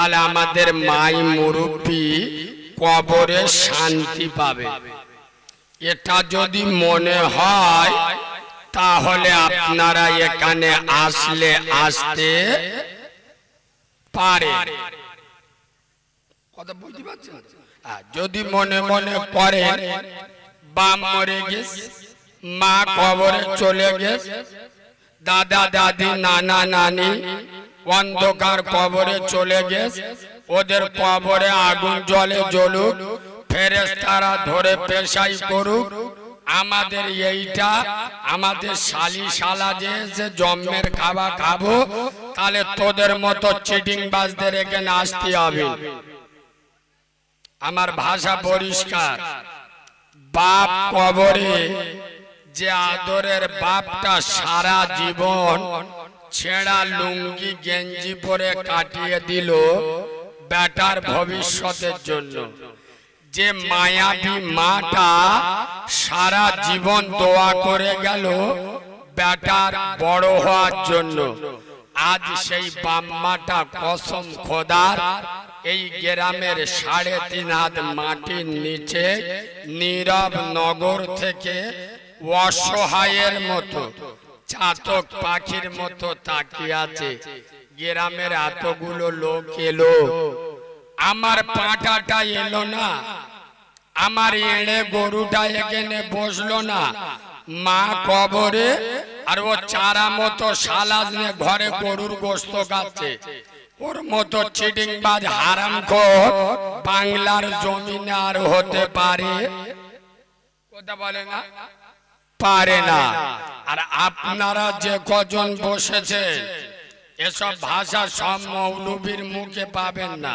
তাহলে আমাদের মাই মুরব্বী কবরে শান্তি পাবে। এটা যদি মনে হয় তাহলে আপনারা এখানে আসতে পারে। কথা বুঝতে পারছেন? যদি মনে মনে করেন বাপ মরে গেছে, মা কবরে চলে গেছে, দাদা দাদি নানা নানি অন্ধকার কবরে চলে গেছে, ওদের কবরে আগুন জ্বলে জ্বলুক, ফেরেশতারা ধরে পেশাই করুক, আমাদের এইটা আমাদের শালি শালা যে জন্মের খাবার খাবো, তাহলে তোদের মতো চিটিং বাজদের এখানে আসতে হবে। আমার ভাষা পরিষ্কার। বাপ কবরে যে আদরের বাপটা সারা জীবন ছেঁড়া লুঙ্গি গেঞ্জি পরে কাটিয়ে দিল বেটার ভবিষ্যতের জন্য, যে মায়াবী মাটা সারা জীবন দোয়া করে গেল বেটার বড় হওয়ার জন্য, আজ সেই বাম্মাটা কসম খোদার এই গ্রামের 3.5 হাত মাটির নিচে নীরব নগর থেকে অসহায়ের মতো চাতক পাখির মতো তাকিয়ে আছে। গ্রামের এতগুলো লোক এলো, আমার পাঁঠাটা এলো না, আমার এড়ে গরুটা এখানে বসলো না, মা কবরে আর ও চারা মতো সালাজ নিয়ে ঘরে গরুর গোস্ত খাচ্ছে। ওর মতো চিটিংবাজ হারামখোর বাংলার জমিনে আর হতে পারে? কথা বলে না, পারে না। আর আপনারা যে কজন বসেছে এসব ভাষা সব মৌলবীর মুখে পাবেন না।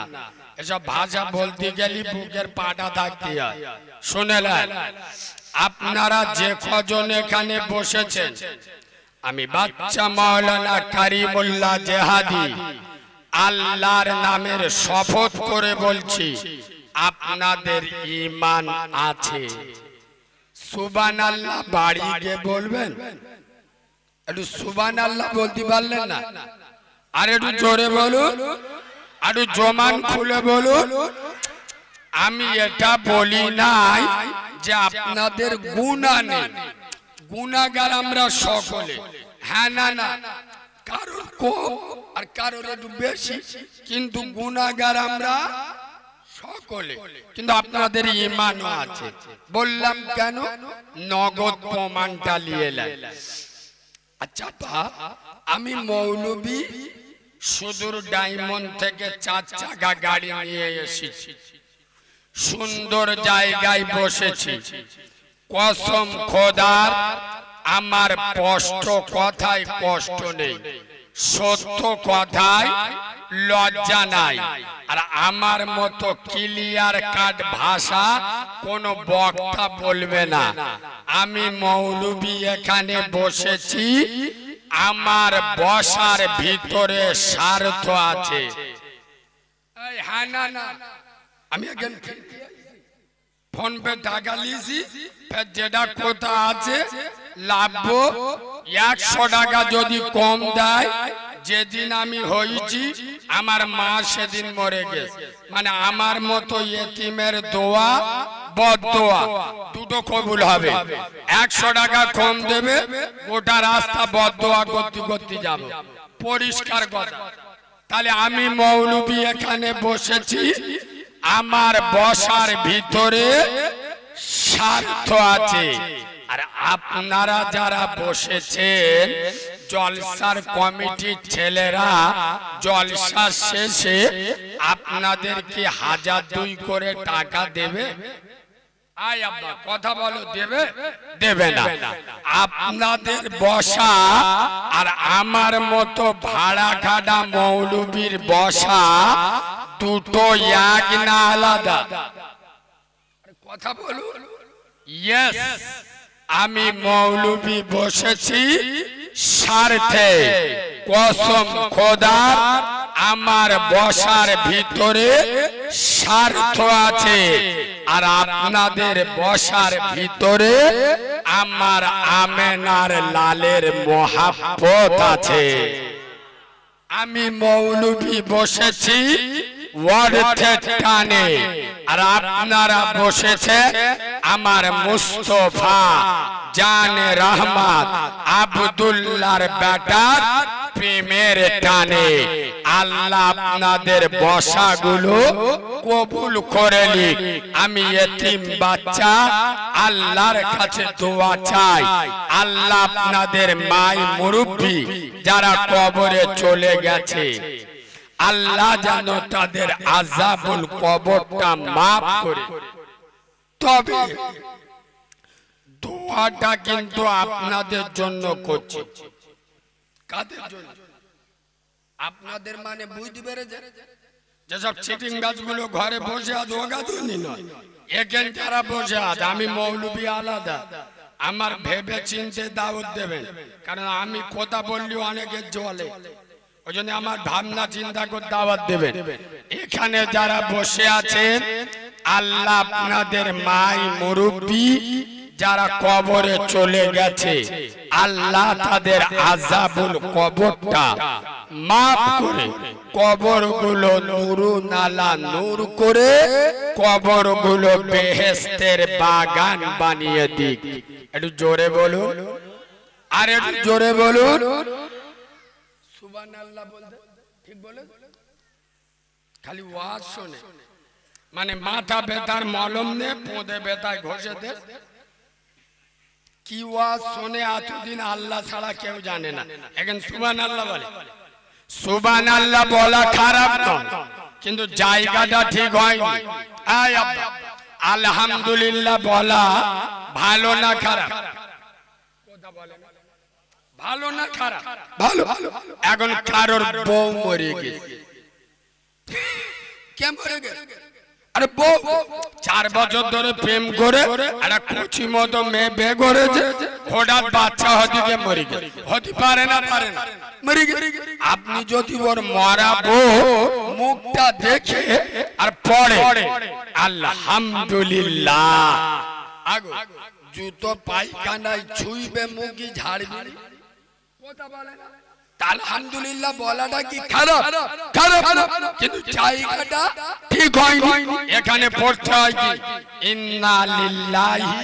এসব ভাষা বলতে গেলে বুকের পাটা থাকতে হয়। শুনেলেন, আপনারা যে কজন এখানে বসেছেন, আমি বাচ্চা মাওলানা কারিমুল্লাহ জেহাদি আল্লাহর নামের শপথ করে বলছি, আপনাদের ঈমান আছে। সুবহানাল্লাহ বাড়ি গিয়ে বলবেন। একটু সুবহানাল্লাহ বলতে পারলেন না? আর একটু জোরে বলুন, আর একটু জমান খুলে বলুন। আমি এটা বলি নাই যে আপনাদের গুনাহ নেই, গুনাহগার আমরা সকলে। হ্যাঁ না না, কারোর কম আর কারোর একটু বেশি, কিন্তু গুনাহগার আমরা সকলে। কিন্তু আপনাদের ঈমানও আছে। বললাম কেন? নগদ প্রমাণটা নিয়ে এলেন। আচ্ছা বাপ, আমি মৌলবী সুদূর ডায়মন্ড থেকে 4 চাকা গাড়ি নিয়ে এসেছি, সুন্দর জায়গায় বসেছি। কসম খোদার আমার স্পষ্ট কথায় কষ্ট নেই, সত্য কথায় লজ্জা নাই। আর আমার মতো ক্লিয়ার কাট ভাষা কোন বক্তা বলবে না। আমি মৌলবী এখানে বসেছি, আমার বসার ভিতরে স্বার্থ আছে। হ্যাঁ না না, আমি এখন ফোন পে টাকা লিয়েছি, যেটা কোথা আছে লাভবো। 100 টাকা যদি কম দেয়, যেদিন আমি হয়েছি আমার মা সেদিন মরে গেছে, মানে আমার মতো ইয়েতিমের দোয়া বদদোয়া দুটো কবুল হবে। 100 টাকা কম দেবে, গোটা রাস্তা বদদোয়া করতে করতে যাব। পরিষ্কার কথা। তাহলে আমি মৌলবী এখানে বসেছি, আমার বসার ভিতরে স্বার্থ আছে। আর আপনারা যারা বসেছেন, জলসার কমিটির ছেলেরা জলসা শেষে আপনাদেরকে 1000-2 করে টাকা দেবে। আয় আব্বা, কথা বলো, দেবে দেবে না? আপনাদের বসা আর আমার মতো ভাড়া খাটা মৌলবীর বসা দুটো এক না আলাদা? কথা বলো। ইয়েস, আমি মৌলবী বসেছি স্বার্থে। কসম খোদার আমার বসার ভিতরে স্বার্থ আছে। আর আপনাদের বসার ভিতরে আমার আমেনার লালের মহাব্বত আছে। আমি মৌলবী বসেছি অর্থের টানে। আর আপনারা বসেছে আমার মুস্তফা জানে রহমত আব্দুল্লাহর বেটার প্রেমের টানে। আল্লাহ আপনাদের বসাগুলো কবুল করে নিক। আমি এতিম বাচ্চা আল্লাহর কাছে দোয়া চাই, আল্লাহ আপনাদের মাই মুরব্বি যারা কবরে চলে গেছে, আল্লাহ যেন তাদের আযাবুল কবরটা মাফ করে। তবে দোয়াটা কিন্তু আপনাদের জন্য করছি। কাদের জন্য? আপনাদের মানে বুঝতে পেরেছে? যেসব চিটিং গাছগুলো ঘরে বসে আছে ও গাছুনি নয়, এখানে যারা বসে আছে। আমি মৌলবি আলাদা, আমার ভেবে চিনতে দাওয়াত দেবেন, কারণ আমি কথা বললেও অনেকের জলে, ওই জন্য আমার ভাবনা চিন্তা করে দাওয়াত দেবেন। এখানে যারা বসে আছেন আল্লাহ আপনাদের মাই মুরব্বি যারা কবরে চলে গেছে, আল্লাহ তাদের আযাবুল কবরটা মাফ করে কবরগুলো নুরু নালা নূর করে কবরগুলো বেহেশতের বাগান বানিয়ে দিক। একটু জোরে বলুন, আর একটু জোরে বলুন সুবহানাল্লাহ। বলতে ঠিক বলে খালি ওয়াজ শুনে, মানে মাথা ব্যথার মলম নে পোঁদে ব্যথায় ঘষে দে। কি ওয়াজ শুনে এতদিন আল্লাহ ছাড়া কেউ জানে না, এখন সুবহানাল্লাহ বলে। সুবহানাল্লাহ বলা খারাপ নয়, কিন্তু জায়গাটা ঠিক হয়নি। আলহামদুলিল্লাহ বলা ভালো না খারাপ? কথা বলে ভালো না খারাপ? ভালো। এখন কারোর বউ মরে গেছে, কে মরে গেছে? আরে বউ 4 বছর ধরে প্রেম করে একটা কুচি মতো মেয়ে বিয়ে করেছে, হঠাৎ বাচ্চা হদিকে মরে গেছে। হতে পারে না? পারে না, মরে গেছে। আপনি যদি ওর মরা বউ মুখটা দেখে আর পড়ে আলহামদুলিল্লাহ, আগো জুতো পায়খানায় ছুঁইবে মুখি ঝাড়বি, কথা বলে না? আলহামদুলিল্লাহ বলাটা কি খারাপ? খারাপ, কিন্তু জায়গাটা ঠিক হয়নি। এখানে পড়তে হয় কি ইন্না লিল্লাহি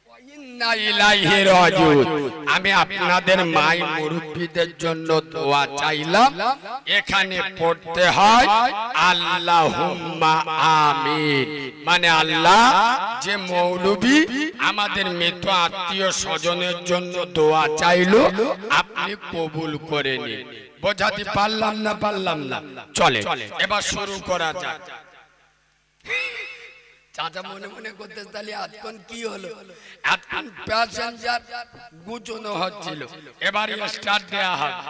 ওয়া ইন্না ইলাইহি রাজিউন। আমি আপনাদের মাই মুরব্বিদের জন্য দোয়া চাইলাম, এখানে পড়তে হয় আল্লাহুম্মা আমিন, মানে আল্লাহ যে মৌলবি আমাদের মৃত আত্মীয় স্বজনের জন্য দোয়া চাইলো আপনি কবুল করে নিন। বোঝাতে পারলাম না? পারলাম না? চলে এবার শুরু করা যাক। চাচা মনে মনে করতে তাহলে আজকাল কি হলো? আজকাল প্যাসেঞ্জার গুছানো হচ্ছিল, এবার স্টার্ট দেয়া হবে।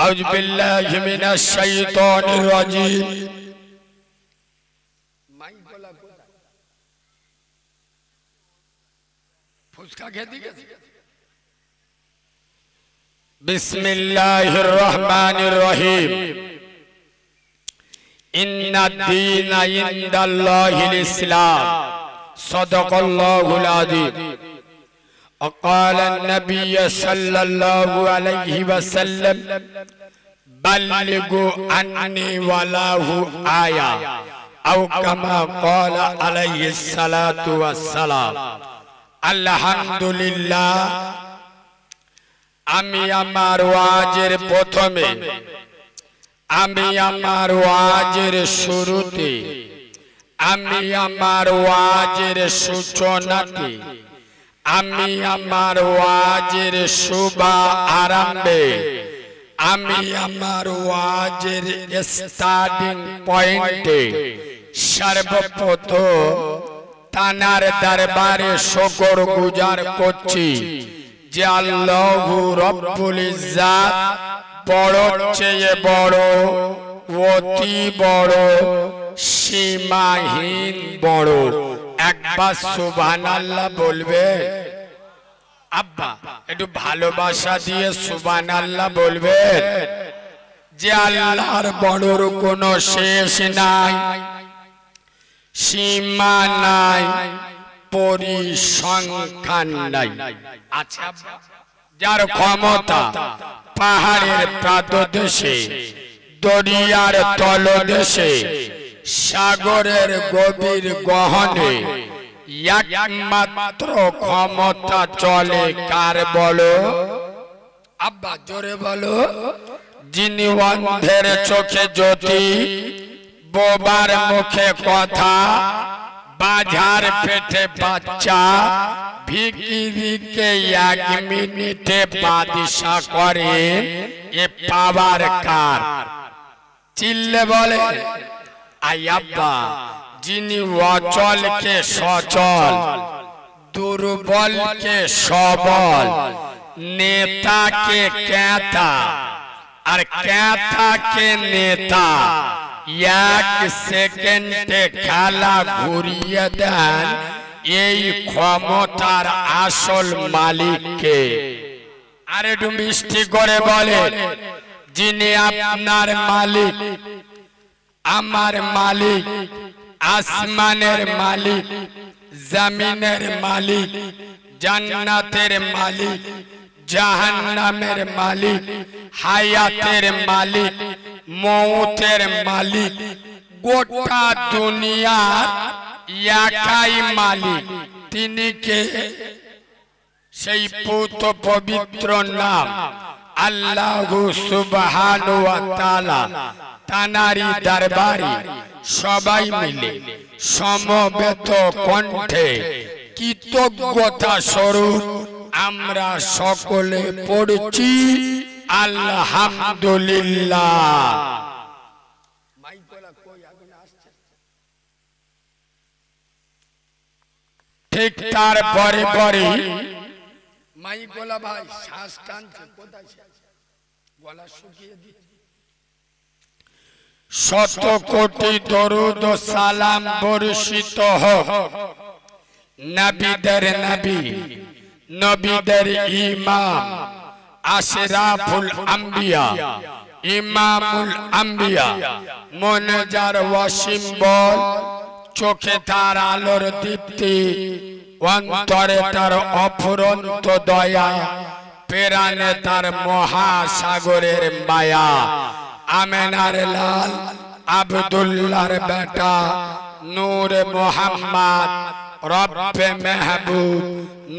আউযু বিল্লাহি মিনাশ শাইতানির রাজিম। ফুসকা খেতে গেছে। বিসমিল্লাহির রহমানির রহিম। ইন্নাদ দীনা ইনদাল্লাহিল ইসলাম। সাদাকাল্লাহুল আযীম। وقال النبي صلى الله عليه وسلم بلغوا عني ولو آية أو كما قال عليه الصلاة والسلام। আলহামদুলিল্লাহ, আমি আমার ওয়াজের প্রথমে, আমি আমার ওয়াজের শুরুতে, আমি আমার ওয়াজের সূচনাতে, আমি আমার ওয়াজের শুভ আরম্ভে, আমি আমার ওয়াজের স্টার্টিং পয়েন্টে সর্বপ্রথম তানার দরবারে শুকর গুজার করছি যে আল্লাহু রব্বুল ইজ্জাত বড় চেয়ে বড়, অতি বড়, সীমাহীন বড়। একবার সুবহানাল্লাহ বলবে? আব্বা একটু ভালোবাসা দিয়ে সুবহানাল্লাহ বলবেন যে আল্লাহর বড়র কোনো শেষ নাই, সীমা নাই, পরিসংখ্যান নাই। আচ্ছা, যার ক্ষমতা পাহাড়ের পাদদেশে দরিয়ার তলদেশে সাগরের গভীর গহনে একমাত্র ক্ষমতা চলে কার বলো? আব্বা জোরে বলো। যিনি অন্ধের চোখে জ্যোতি, বোবার মুখে কথা, বাজার পেটে বাচ্চা, ভিখিরিকে 1 মিনিটে বাদশা করে, এ পাওয়ার কার? চিল্লে বলে আই আব্বা। যিনি অচলকে সচল, দুর্বলকে সবল, নেতাকে ক্যাতা আর ক্যাতাকে নেতা 1 সেকেন্ডে খেলা ঘুরিয়ে দেন, এই ক্ষমতার আসল মালিককে? আর একটু মিষ্টি করে বলে, যিনি আপনার মালিক, আমার মালিক, আসমানের মালিক, জমিনের মালিক, জান্নাতের মালিক, জাহান্নামের মালিক, হায়াতের মালিক, মৌতের মালিক, গোটা দুনিয়ার একাই মালিক। তিনি কে? সেই পুত পবিত্র নাম আল্লাহু সুবহানাহু ওয়া তাআলা। তানারি দরবারে সবাই মিলে সমবেত কণ্ঠে কৃতজ্ঞতা স্বরূপ আমরা সকলে পড়ছি আলহামদুলিল্লাহ। ঠিক তার পরে পরে মাইকোলা ভাই শ্বাস টানছে, কোথায় গলা শুকিয়ে দিয়ে, শত কোটি দরুদ ও সালাম বর্ষিত হোক নবীদের নবী, নবীদের ইমাম, আশরাফুল আম্বিয়া, ইমামুল আম্বিয়া, মুনজার ওয়াসিম বল, চোখে তার আলোর দীপ্তি, অন্তরে তার অফুরন্ত দয়া, প্রাণে তার মহাসাগরের মায়া, আমেনার লাল আব্দুল্লাহর বেটা নূরে মুহাম্মদ, রব্বে মেহবুব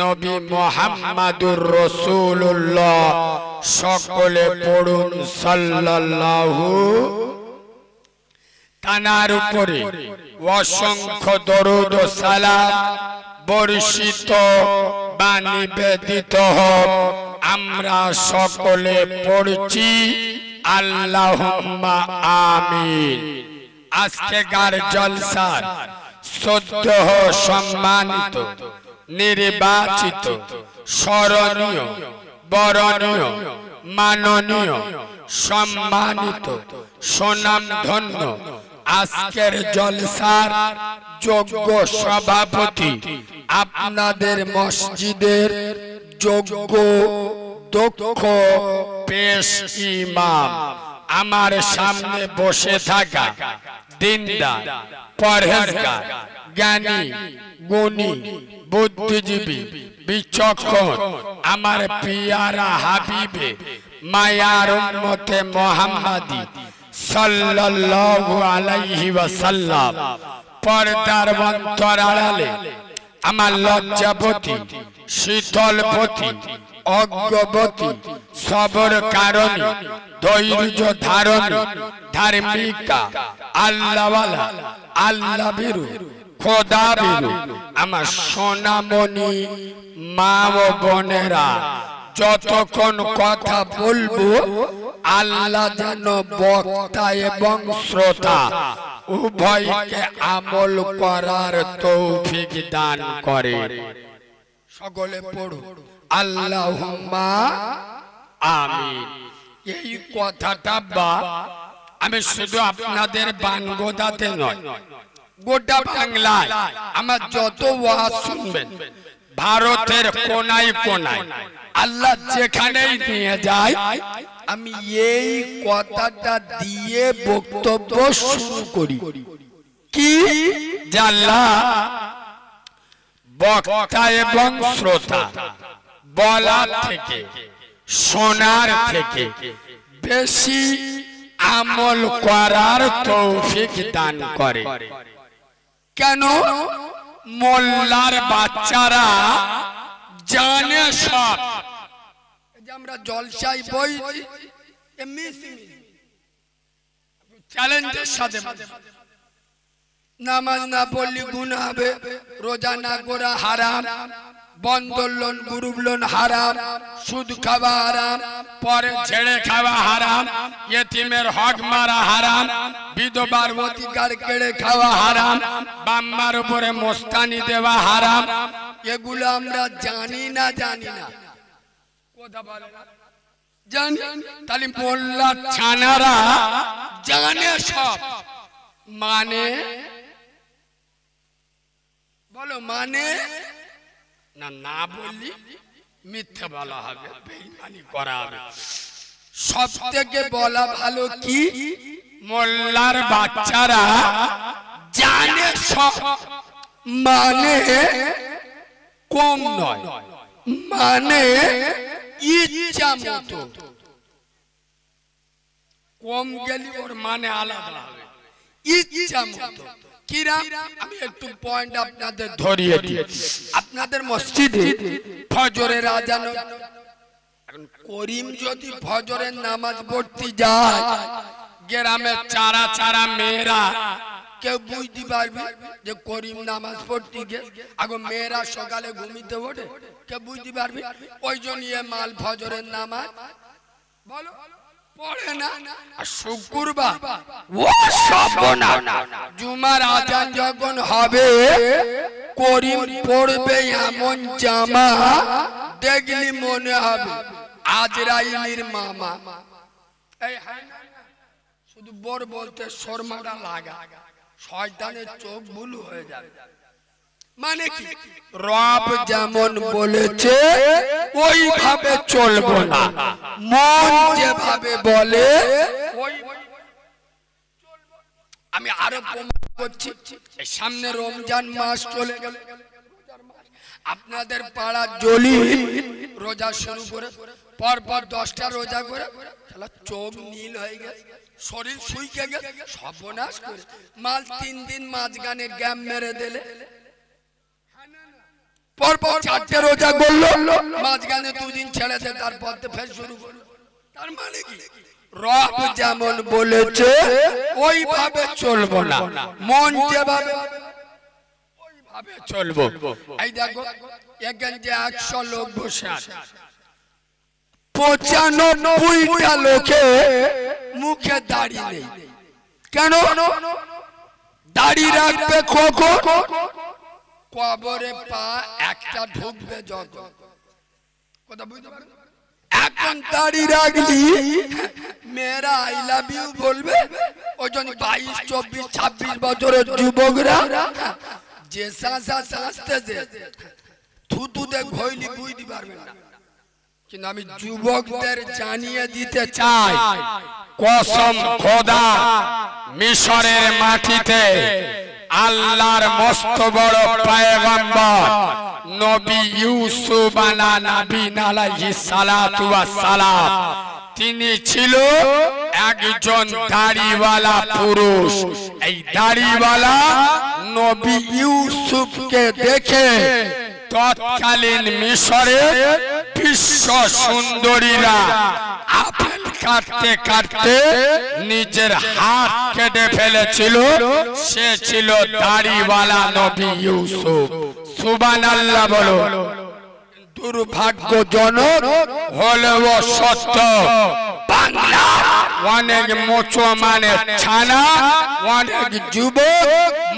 নবী মুহাম্মাদুর রাসূলুল্লাহ। সকলে পড়ুন সাল্লাল্লাহু। তানার উপরে অসংখ্য দরুদ ও সালাম বর্ষিত বা নিবেদিত হোক। আমরা সকলে পড়ছি আল্লাহুম্মা আমিন। আজকেকার জলসার সদ্য সম্মানিত, নির্বাচিত, স্মরণীয়, বরণীয়, মাননীয়, সম্মানিত, সুনামধন্য আজকের জলসার যোগ্য সভাপতি, আপনাদের মসজিদের যোগ্য দক্ষ পেশ ইমাম, আমার সামনে বসে থাকা দিনদার, পরহেজগার, জ্ঞানী, গুণী, বুদ্ধিজীবী, বিচক্ষণ, আমার পিয়ারা হাবিবে মায়ার উম্মতে মুহাম্মাদি সাল্লাল্লাহু আলাইহি ওয়াসাল্লাম। পর্দার অন্তরালে আমার লজ্জাবতী, শীতলপতি, অজ্ঞবতী, সবর কারণী, ধৈর্য ধারণী, ধার্মিকা, আল্লাহওয়ালা, আল্লাহ বিরু, খোদা বিরু আমার সোনামণি মা ও বোনেরা, যতক্ষণ কথা বলবো আল্লাহ যেন বক্তা এবং শ্রোতা উভয়কে আমল করার তৌফিক দান করে। সকলে পড়ো আল্লাহুম্মা আমিন। এই কথাটা বা আমি শুধু আপনাদের বানগোদাতে নয়, গোটা বাংলায় আমার যত ওয়াজ শুনবেন, ভারতের কোনায় কোনায় আল্লাহ যেখানেই নিয়ে যায়, আমি এই কথাটা দিয়ে বক্তব্য শুরু করি কি, আল্লাহ বক্তা এবং শ্রোতা বলার থেকে, শোনার থেকে বেশি আমল করার তৌফিক দান করে। কেন? মোল্লার বাচ্চারা জানে সব। আমরা জলসাই বই চ্যালেঞ্জের সাথে নামাজ না পড়লে গুনাহ হবে, রোজা না করা হারাম, বন্ধন লোন গ্রুপ লোন হারাম, সুদ খাওয়া হারাম, পরে ছেড়ে খাওয়া হারাম, ইতিমের হক মারা হারাম, বিধবার অধিকার কেড়ে খাওয়া হারাম, বাম্মার উপরে মোস্তানি দেওয়া হারাম। এগুলো আমরা জানি না কথা বলে জানি। তাহলে মোল্লা ছানারা জানে সব, মানে বলো মানে না, না বললি মিথ্যা বলা হবে, বেঈমানি করা হবে। সব থেকে বলা ভালো কি মোল্লার বাচ্চারা জানে সব, মানে কম নয়, মানে ইচ্ছা মতো। কম গেলে ওর মানে আলাদা হবে, ইচ্ছা মতো। আমি একটু পয়েন্ট আপনাদের ধরিয়ে দিই। আপনাদের মসজিদে ফজরের আজান, করিম যদি ফজরের নামাজ পড়তে যায়, গ্রামে চারা চারা মেয়েরা কেউ বুঝতে পারবে যে করিম নামাজ পড়তে গিয়ে আগে মেয়েরা সকালে ঘুমিতে ওঠে, কেউ বুঝতে পারবে? ওই জন্য মাল ফজরের নামাজ বলো পড়ে না। আর শুক্রবার ও সবনা জুমার আজান যখন হবে, করিম পড়বে এমন জামা দেখলি মনে হবে আজরাইলের মামা। শুধু বড় বলতে শর্মাটা লাগা, শয়তানের চোখ বুলু হয়ে যাবে। মানে কি রব যেমন বলেছে ওইভাবে চলবো না, মন যেভাবে বলে আমি আরো প্রমাণ করছি। সামনে রমজান মাস চলে গেল, আপনাদের পাড়া জলি রোজা শুরু করে পরপর 10টা রোজা করে চোখ নীল হয়ে গেছে, শরীর শুইকে গেছে, সর্বনাশ করে মাল 3 দিন মাঝখানে গ্যাপ মেরে দিলে, পরপর 4টে রোজা করলো, মাঝখানে 2 দিন ছেড়ে দে, তারপর ফের শুরু করলো। তার মানে কি রব যেমন বলেছে ওইভাবে চলবো না, মন যেভাবে ওইভাবে চলবো। এই দেখো এখানে যে 100 লোক বসে আছে, 95টা লোকে মুখে দাড়ি নেই। কেন? দাড়ি রাখবে কখন? কবরে পা একটা ঢুকবে যখন। কথা বুঝতে পারো? এখন দাড়ি রাখলি মেয়েরা আই লাভ ইউ বলবে, ওই জন্য 22, 24, 26 বছরের যুবকরা যে শাঁসা শাঁসতেছে থুতুতে ঘইলি বুঝতে পারবেন না। কিন্তু আমি যুবকদের জানিয়ে দিতে চাই, কসম খোদা মিশরের মাটিতে আল্লাহর মস্ত বড় পয়গম্বর নবী ইউসুফ আলাইহিস সালাতু ওয়াস সালাম, তিনি ছিল একজন দাড়িওয়ালা পুরুষ। এই দাড়িওয়ালা নবী ইউসুফকে দেখে তৎকালীন মিশরের বিশ্ব সুন্দরীরা আপেল কাটতে কাটতে নিজের হাত কেটে ফেলেছিল। সে ছিল দাড়িওয়ালা নবী ইউসুফ। সুবহানাল্লাহ বলো। দুর্ভাগ্যজনক হলেও সত্য, বাংলা অনেক মুসলমানে ছানা, অনেক যুবক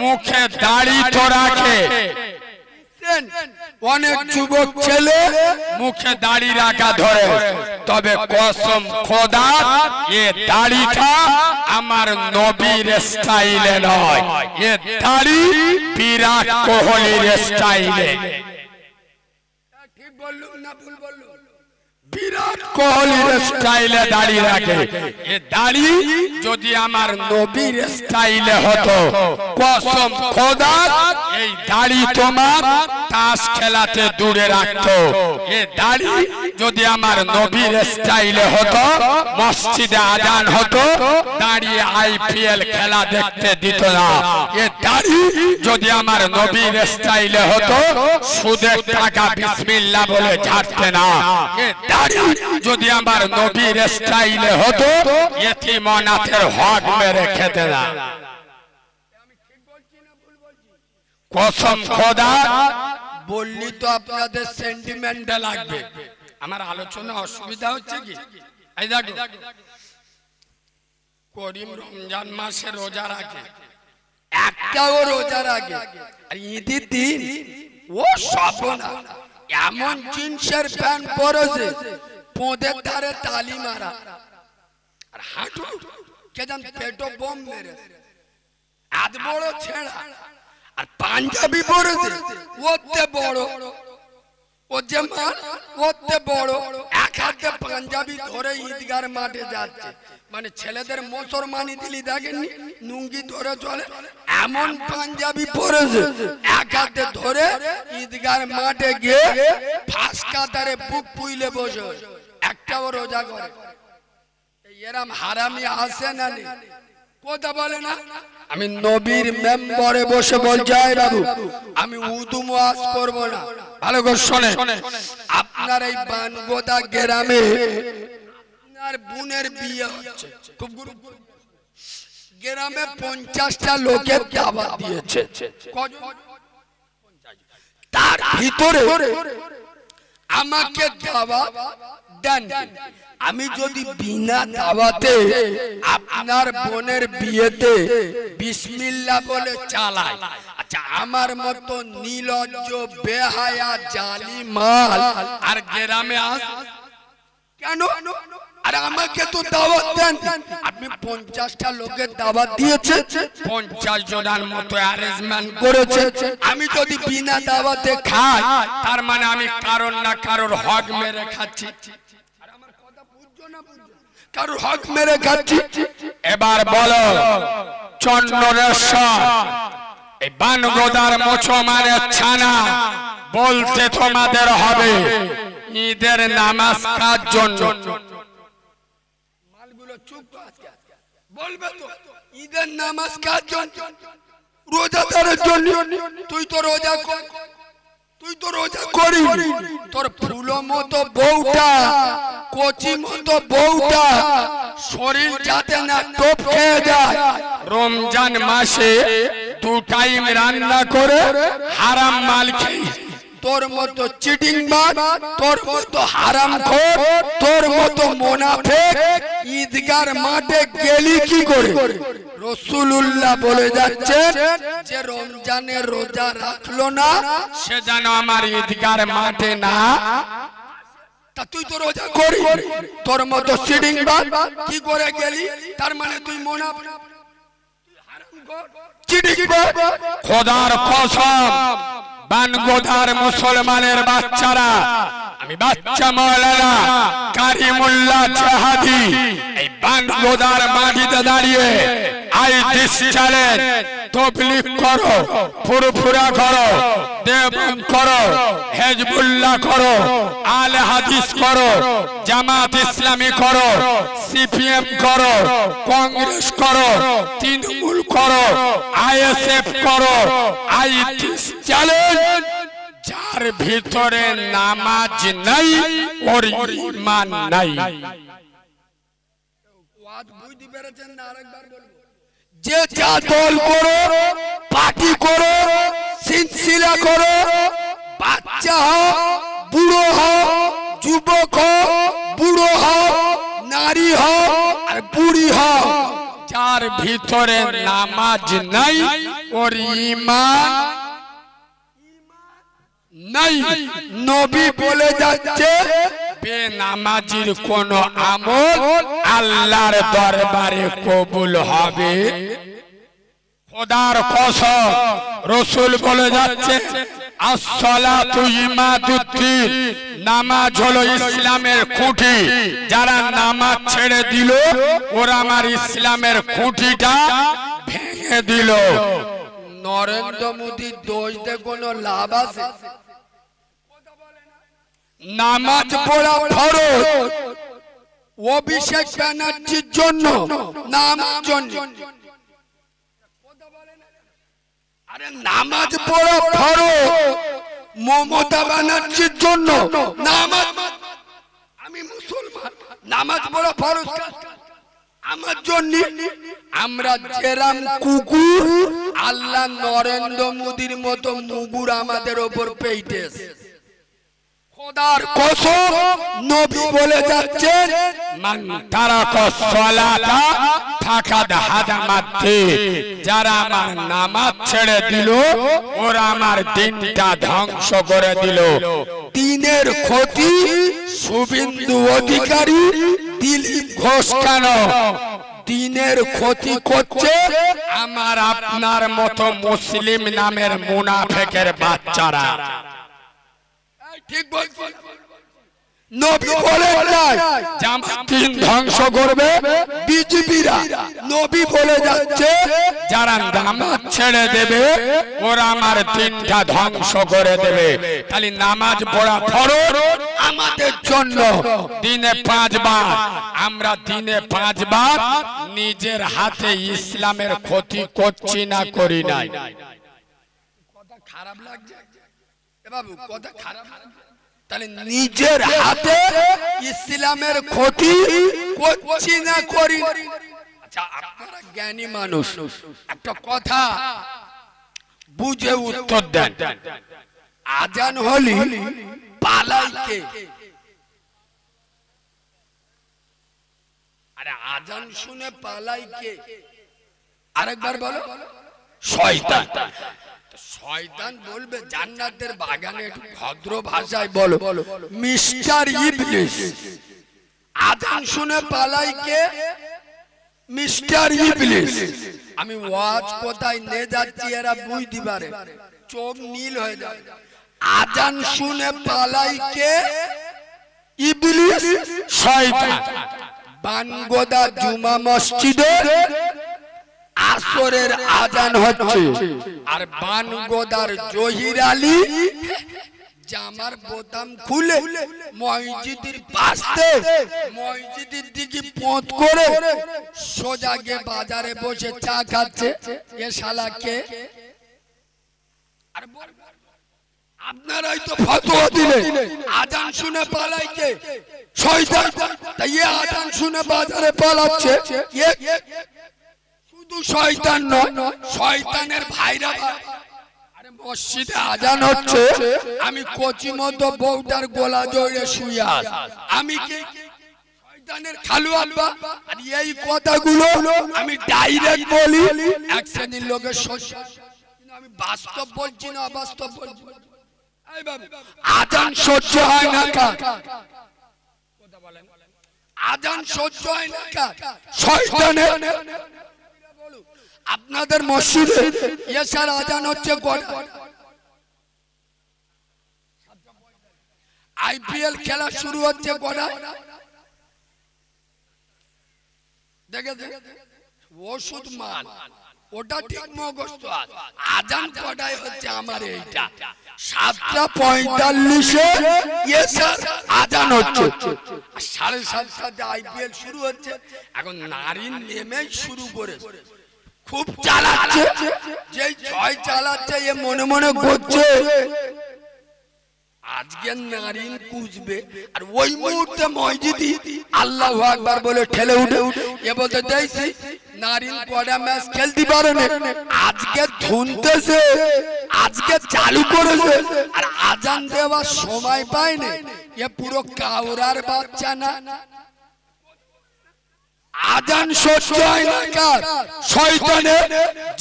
মুখে দাড়ি তো রাখে, অনেক যুবক ছেলে মুখে দাড়ি রাখা ধরে। তবে কসম খোদা এ দাড়িটা আমার নবীর স্টাইলে নয়, এ দাড়ি বিরাট কোহলির স্টাইলে। ঠিক বললুম না ভুল বললুম? বিরাট কোহলির স্টাইলে দাড়ি রাখে। এ দাড়ি যদি আমার নবীর স্টাইলে হতো, কসম খোদা এই দাড়ি তোমার তাস খেলাতে দূরে রাখতো। এ দাড়ি যদি আমার নবীর স্টাইলে হতো, মসজিদে আজান হতো, দাঁড়িয়ে আইপিএল খেলা দেখতে দিত না। এ দাড়ি যদি আমার নবীর স্টাইলে হতো, সুদের টাকা বিসমিল্লাহ বলে ঝাড়তে না। এ দাড়ি যদি আমার নবীর স্টাইলে হতো, এতিম অনাথের হক মেরে খেতে না। কসম খোদা বললি তো আপনাদের সেন্টিমেন্টে লাগবে। আমার আলোচনা অসুবিধা হচ্ছে কি? এই দেখো, করিম রমজান মাসে রোজা রাখে, একটাও রোজা রাখে, আর ঈদের দিন ও সপনা এমন জিন্সের প্যান্ট পরেছে, পোঁদের ধারে তালি মারা, আর হাঁটু কে জান পেটো বোম মেরে, এত বড় ছেঁড়া, আর পাঞ্জাবি পরেছে ওতে বড়, ও যে মান ওতে বড়, এক হাতে পাঞ্জাবি ধরে ঈদগার মাঠে যাচ্ছে। মানে ছেলেদের মুসলমানি দিলি দেখেননি, লুঙ্গি ধরে চলে, এমন পাঞ্জাবি পরেছে, এক হাতে ধরে ঈদগার মাঠে গিয়ে ফাঁস কাতারে বুক পুইলে বসে, একটাও রোজা করে। এরম হারামি আসে না, কথা বলে না। আমি নবীর মেম্বরে বসে বলছি, বাবু আমি উর্দু ওয়াজ করব না, ভালো করে শোনে। আপনার এই বানগোদা গ্রামে আপনার বোনের বিয়ে হচ্ছে, খুব গ্রামে 50টা লোকের দাওয়াত দিয়েছে, তার ভিতরে আমাকে দাওয়াত দেন। আমি যদি বিনা দাওয়াতে আপনার বোনের বিয়েতে বিসমিল্লাহ বলে চালাই, আচ্ছা আমার মতো নির্লজ্জ বেহায়া জালিমাল আর গ্রামে আস কেন? আর আমাকে তো দাওয়াত দেন, আপনি 50টা লোকের দাওয়াত দিয়েছে, 50 জনের মতো অ্যারেঞ্জমেন্ট করেছে, আমি যদি বিনা দাওয়াতে খাই, তার মানে আমি কারণ না কারোর হক মেরে খাচ্ছি। কারোর হক মেরে খাচ্ছি। এবার বলো চন্দ্রেশ্বর এই বানগোদার মুসলমানের ছানা বলতে তোমাদের হবে ঈদের নামাজ কার জন্য? মালগুলো চুপ বলবে তো, ঈদের নামাজ কার জন্য? রোজাদারের জন্য। তুই তো রোজা কর, তুই তো রোজা করিস, তোর ফুলো মতো বউটা, কচি মতো বউটা শরীর যাতে না টোপ খেয়ে যায়, রমজান মাসে 2 টাইম রান্না করে হারাম মাল খেয়ে, তোর মতো চিটিংবাজ, তোর মতো হারামখোর, তোর মতো মুনাফিক ঈদগার মাঠে গেলি কি করে? রাসূলুল্লাহ বলে যাচ্ছেন যে রমজানের রোজা রাখলো না সে যেন আমার ঈদগার মাঠে না। তা তুই তো রোজা করিস, তোর মতো চিটিংবাজ কি করে গেলি? তার মানে তুই মুনাফিক, চিটিংবাজ। খোদার কসম বানগোদার মুসলমানের বাচ্চারা, আমি বাচ্চা মাওলানা কারিমুল্লাহ জাহাদি এই বানগোদার মাটিতে দাঁড়িয়ে আই দিস চ্যালেঞ্জ, তবলিগ করো, ফুরফুরা করো, দেওবন্দ করো, হিজবুল্লাহ করো, আলে হাদিস করো, জামাত ইসলামী করো, সিপিএম করো, কংগ্রেস করো, তৃণমূল করো, আইএসএফ করো, আই দিস চ্যালেঞ্জ, যার ভিতরে নামাজ নাই ওর ঈমান নাই। ওয়াজ বুঝতে পেরেছেন না? আরেকবার বলবো, যে যা দল করো, পার্টি করো, সিলসিলা করো, বাচ্চা হও, বুড়ো হও, যুবক হও, বুড়ো হও, নারী হও আর বুড়ি হও, যার ভিতরে নামাজ নাই ওর ঈমান নাই। নবী বলে যাচ্ছে বেনামাজির কোন আমল আল্লাহর দরবারে কবুল হবে। খোদার কসম রাসূল বলে যাচ্ছে আসসালাতু ইমাদুদ্দিন, নামাজ হলো ইসলামের খুঁটি, যারা নামাজ ছেড়ে দিল ওরা আমার ইসলামের খুঁটিটা ভেঙে দিল। নরেন্দ্র মোদীর দোষ দিয়ে কোনো লাভ আছে? নামাজ পড়া ফরজ অভিষেক ব্যানার্জির জন্য না আমার জন্য? আরে নামাজ পড়া ফরজ মমতা ব্যানার্জির জন্য না আমার? আমি মুসলমান, নামাজ পড়া ফরজ আমার জন্য। আমরা যেরাম কুকুর, আল্লাহ নরেন্দ্র মোদীর মতো মুগুর আমাদের ওপর পেইতেছে। খোদার কসম নবী বলে যাচ্ছেন, মান তারাকা সালাতা ফাকাদ হাদামাতি, যারা আমার নামাজ ছেড়ে দিল ওরা আমার দিনটা ধ্বংস করে দিল। দিনের ক্ষতি শুভেন্দু অধিকারী, দিলীপ ঘোষ কেন দিনের ক্ষতি করছে? আমার আপনার মতো মুসলিম নামের মুনাফিকের বাচ্চারা। ঠিক বলছি? নবী বলেন নাই দিন ধ্বংস করবে বিজেপিরা। নবী বলে যাচ্ছে যারা নামাজ ছেড়ে দেবে ওরা আমার দিনটা ধ্বংস করে দেবে। তাহলে নামাজ পড়া ফরজ আমাদের জন্য দিনে 5 বার। আমরা দিনে 5 বার নিজের হাতে ইসলামের ক্ষতি করছি না করি নাই? কথা খারাপ লাগছে বাবু, কথা খারাপ। তাহলে নিজের হাতে ইসলামের ক্ষতি করছি না করি? আচ্ছা আপনারা জ্ঞানী মানুষ, একটা কথা বুঝে উত্তর দেন। আজান হলি পালাই কে? আরে আজান শুনে পালাই কে? আরেকবার বলো। শয়তান। শয়তান বলবে জান্নাতের বাগানে, একটু ভদ্র ভাষায় বলো, মিস্টার ইবলিস। আজান শুনে পালাই কে? মিস্টার ইবলিস। আমি ওয়াজ কোথায় নিয়ে যাচ্ছি এরা বুঝতে পারে, চোখ নীল হয়ে যায়। আজান শুনে পালাই কে? ইবলিস, শয়তান। বানগোদা জুমা মসজিদে আসরের আজান হচ্ছে, আর বানগোদার জহির আলী জামার বোতাম খুলে মসজিদের পাশে মসজিদের দিকে পথ করে সোজা গিয়ে বাজারে বসে চা খাচ্ছে। এ শালাকে আপনারাই তো ফতোয়া দিলেন আজান শুনে পালাই কে? শয়তান। তাই এ আজান শুনে বাজারে পালাচ্ছে। শুধু শয়তান নয়, শয়তানের ভাইরা। আরে মসজিদে আজান হচ্ছে, আমি কচি মতো বউটার গলা জড়িয়ে শুয়ে আছি, আমি কি শয়তানের খালু আব্বা? আর এই কথাগুলো আমি ডাইরেক্ট বলি, এক শ্রেণীর লোকের সহ্য, আমি বাস্তব বলছি না অবাস্তব বলছি। আজান সহ্য হয় না কার? আজান সহ্য হয় না কার? শয়তানের। আপনাদের মসজিদে এশার আজান হচ্ছে, আইপিএল খেলা শুরু হচ্ছে কটা? দেখে ওষুধ মাল ওটা ঠিক মগস্ত। আজান কটায় হচ্ছে আমার? এইটা 7:45 এশার আজান হচ্ছে, 7:30 আইপিএল শুরু হচ্ছে। এখন নারী নেমে শুরু করেছে, খুব চালাচ্ছে। যেই ছয় চালাচ্ছে এ মনে মনে করছে আজকে নারীন কুজবে, আর ওই মুহূর্তে মসজিদে আল্লাহু আকবার বলে ঠেলে উঠে এ বলতে দেখছি নারীন কটা ম্যাচ খেলতে পারে না, আজকে ধুনতেছে, আজকে চালু করেছে, আর আজান দেওয়ার সময় পায় না। এ পুরো কাউরার বাচ্চা না? আজান সহ্য হয় না কার? শয়তানের।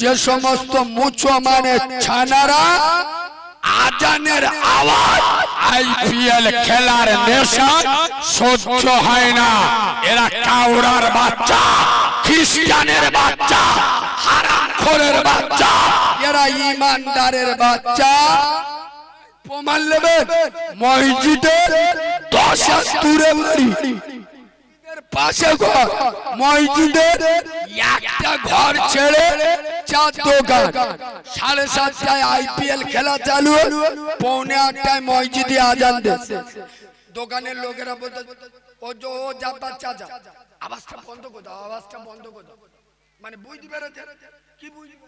যে সমস্ত মুসলমানের ছানারা আজানের আওয়াজ আইপিএল খেলার নেশা সহ্য হয় না, এরা কাউরার বাচ্চা, খ্রিস্টানের বাচ্চা, হারামখোরের বাচ্চা, এরা ইমানদারের বাচ্চা। প্রমাণ নেবে মসজিদে 10 হাত দূরে বাড়ি, পাশে ঘর মসজিদের একটা ঘর ছেড়ে 4 দোকান 7:30টায় আইপিএল খেলা চালু 7:45টায় মসজিদে আজান দিচ্ছে দোকানের লোকেরা বলতে ও যাতা চাচা আওয়াজটা বন্ধ করে দাও আওয়াজটা বন্ধ করে দাও মানে বুঝতে পেরেছে কি বুঝবো